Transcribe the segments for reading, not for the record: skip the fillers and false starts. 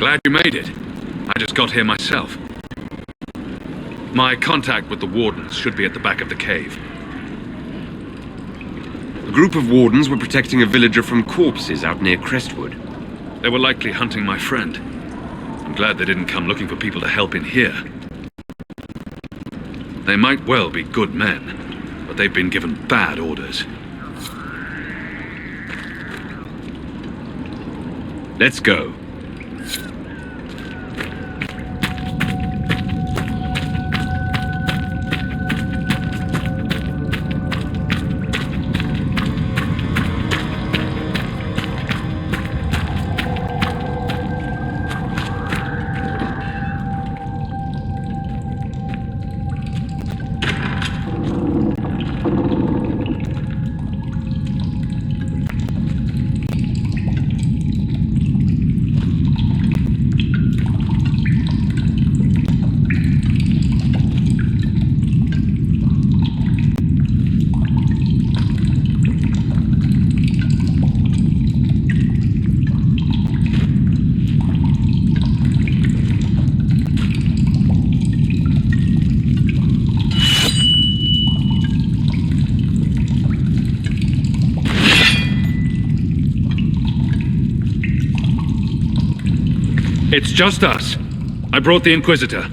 Glad you made it. I just got here myself. My contact with the Wardens should be at the back of the cave. A group of Wardens were protecting a villager from corpses out near Crestwood. They were likely hunting my friend. I'm glad they didn't come looking for people to help in here. They might well be good men, but they've been given bad orders. Let's go. It's just us. I brought the Inquisitor.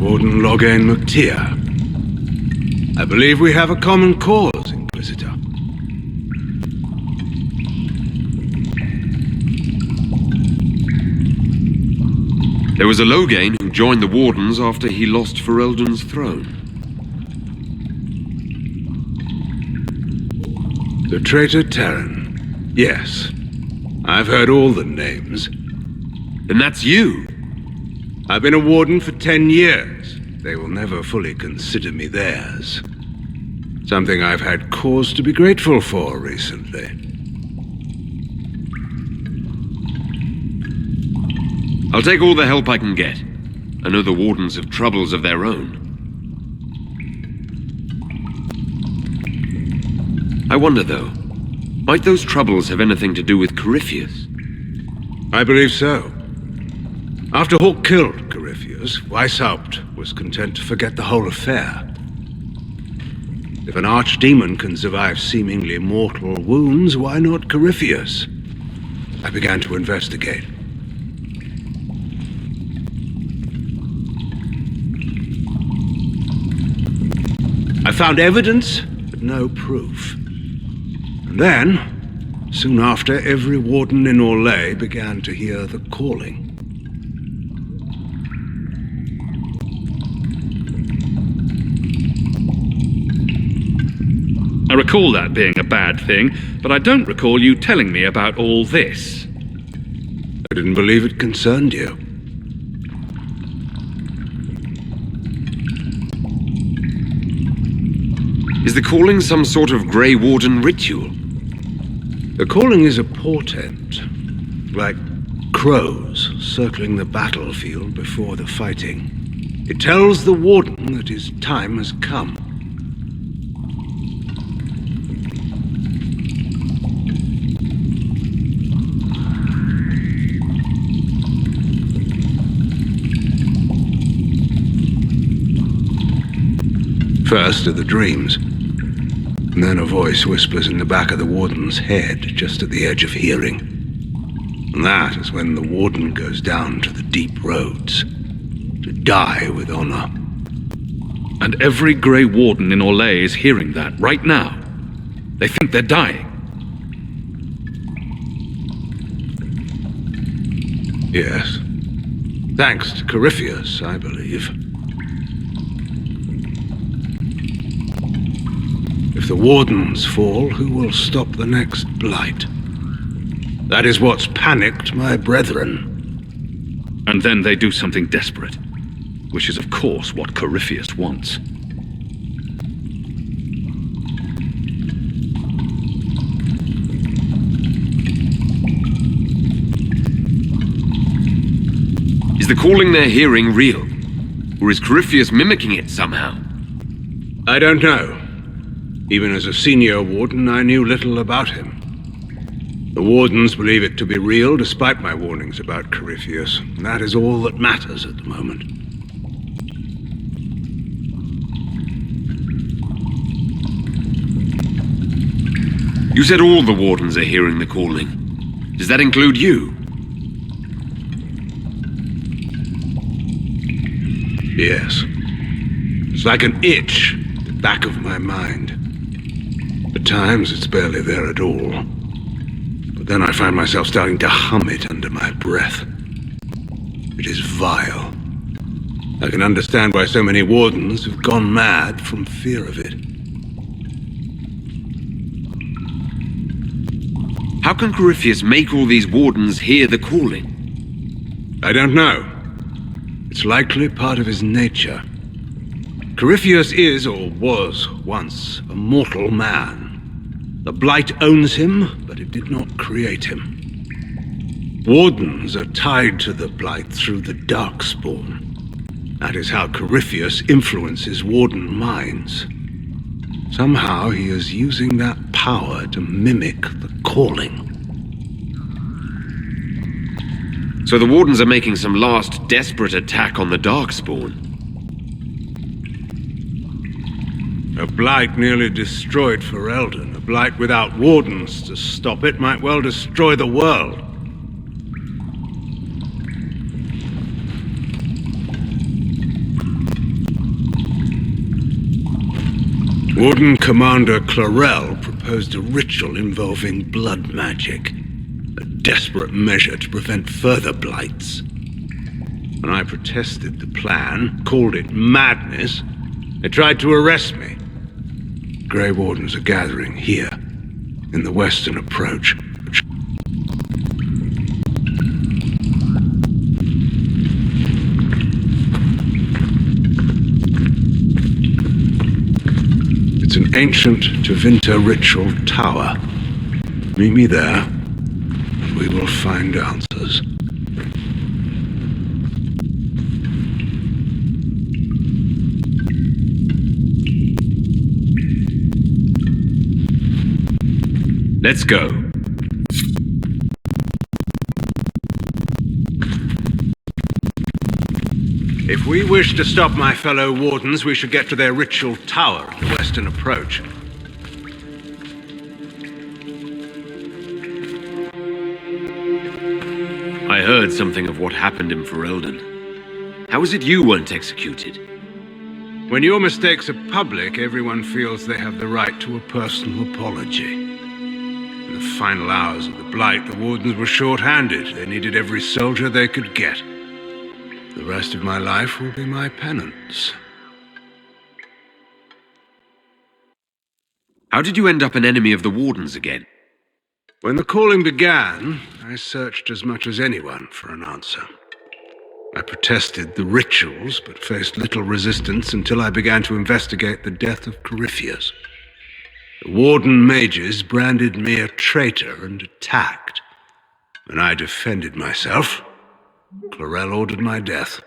Warden Loghain McTeer. I believe we have a common cause, Inquisitor. There was a Loghain who joined the Wardens after he lost Ferelden's throne. The traitor Terran. Yes. I've heard all the names. Then that's you! I've been a Warden for 10 years. They will never fully consider me theirs. Something I've had cause to be grateful for recently. I'll take all the help I can get. I know the Wardens have troubles of their own. I wonder, though, might those troubles have anything to do with Corypheus? I believe so. After Hawk killed Corypheus, Weishaupt was content to forget the whole affair. If an archdemon can survive seemingly mortal wounds, why not Corypheus? I began to investigate. I found evidence, but no proof. And then, soon after, every Warden in Orlais began to hear the calling. I recall that being a bad thing, but I don't recall you telling me about all this. I didn't believe it concerned you. Is the calling some sort of Grey Warden ritual? The calling is a portent, like crows circling the battlefield before the fighting. It tells the Warden that his time has come. First are the dreams. And then a voice whispers in the back of the Warden's head, just at the edge of hearing. And that is when the Warden goes down to the deep roads, to die with honor. And every Grey Warden in Orlais is hearing that right now. They think they're dying. Yes. Thanks to Corypheus, I believe. If the Wardens fall, who will stop the next blight? That is what's panicked my brethren. And then they do something desperate, which is of course what Corypheus wants. Is the calling they're hearing real? Or is Corypheus mimicking it somehow? I don't know. Even as a senior warden, I knew little about him. The wardens believe it to be real, despite my warnings about Corypheus. And that is all that matters at the moment. You said all the wardens are hearing the calling. Does that include you? Yes. It's like an itch at the back of my mind. At times, it's barely there at all. But then I find myself starting to hum it under my breath. It is vile. I can understand why so many wardens have gone mad from fear of it. How can Corypheus make all these wardens hear the calling? I don't know. It's likely part of his nature. Corypheus is, or was, once a mortal man. The Blight owns him, but it did not create him. Wardens are tied to the Blight through the Darkspawn. That is how Corypheus influences Warden minds. Somehow he is using that power to mimic the calling. So the wardens are making some last desperate attack on the Darkspawn. A Blight nearly destroyed Ferelden. A Blight without wardens to stop it might well destroy the world. Warden Commander Clarel proposed a ritual involving blood magic. A desperate measure to prevent further blights. When I protested the plan, called it madness, they tried to arrest me. Grey Wardens are gathering here, in the western approach. It's an ancient Tevinter ritual tower. Meet me there, and we will find answers. Let's go. If we wish to stop my fellow wardens, we should get to their ritual tower at the western approach. I heard something of what happened in Ferelden. How is it you weren't executed? When your mistakes are public, everyone feels they have the right to a personal apology. In the final hours of the Blight, the wardens were short-handed. They needed every soldier they could get. The rest of my life will be my penance. How did you end up an enemy of the wardens again? When the calling began, I searched as much as anyone for an answer. I protested the rituals, but faced little resistance until I began to investigate the death of Corypheus. The Warden mages branded me a traitor and attacked. When I defended myself, Clarel ordered my death.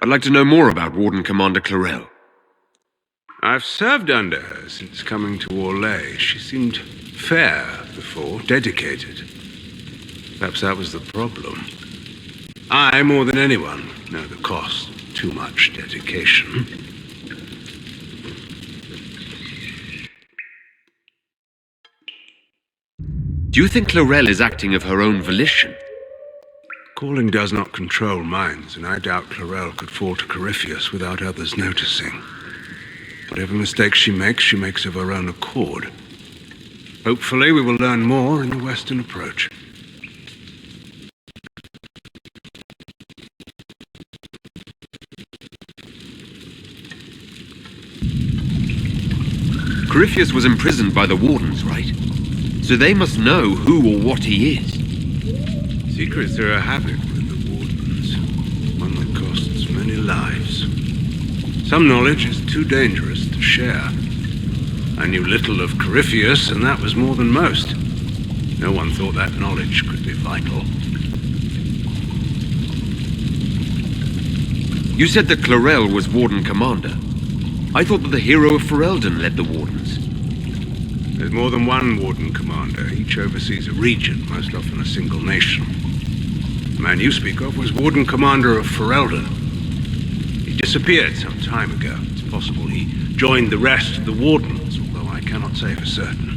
I'd like to know more about Warden Commander Clarel. I've served under her since coming to Orlais. She seemed fair before, dedicated. Perhaps that was the problem. I, more than anyone, know the cost of too much dedication. Do you think Clarel is acting of her own volition? Calling does not control minds, and I doubt Clarel could fall to Corypheus without others noticing. Whatever mistakes she makes of her own accord. Hopefully we will learn more in the western approach. Corypheus was imprisoned by the wardens, right? So they must know who or what he is. Secrets are a habit with the wardens, one that costs many lives. Some knowledge is too dangerous to share. I knew little of Corypheus, and that was more than most. No one thought that knowledge could be vital. You said that Clarel was Warden Commander. I thought that the hero of Ferelden led the Wardens. There's more than one Warden Commander. Each oversees a region, most often a single nation. The man you speak of was Warden Commander of Ferelden. He disappeared some time ago. It's possible he joined the rest of the Wardens, although I cannot say for certain.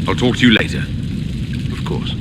I'll talk to you later. Of course.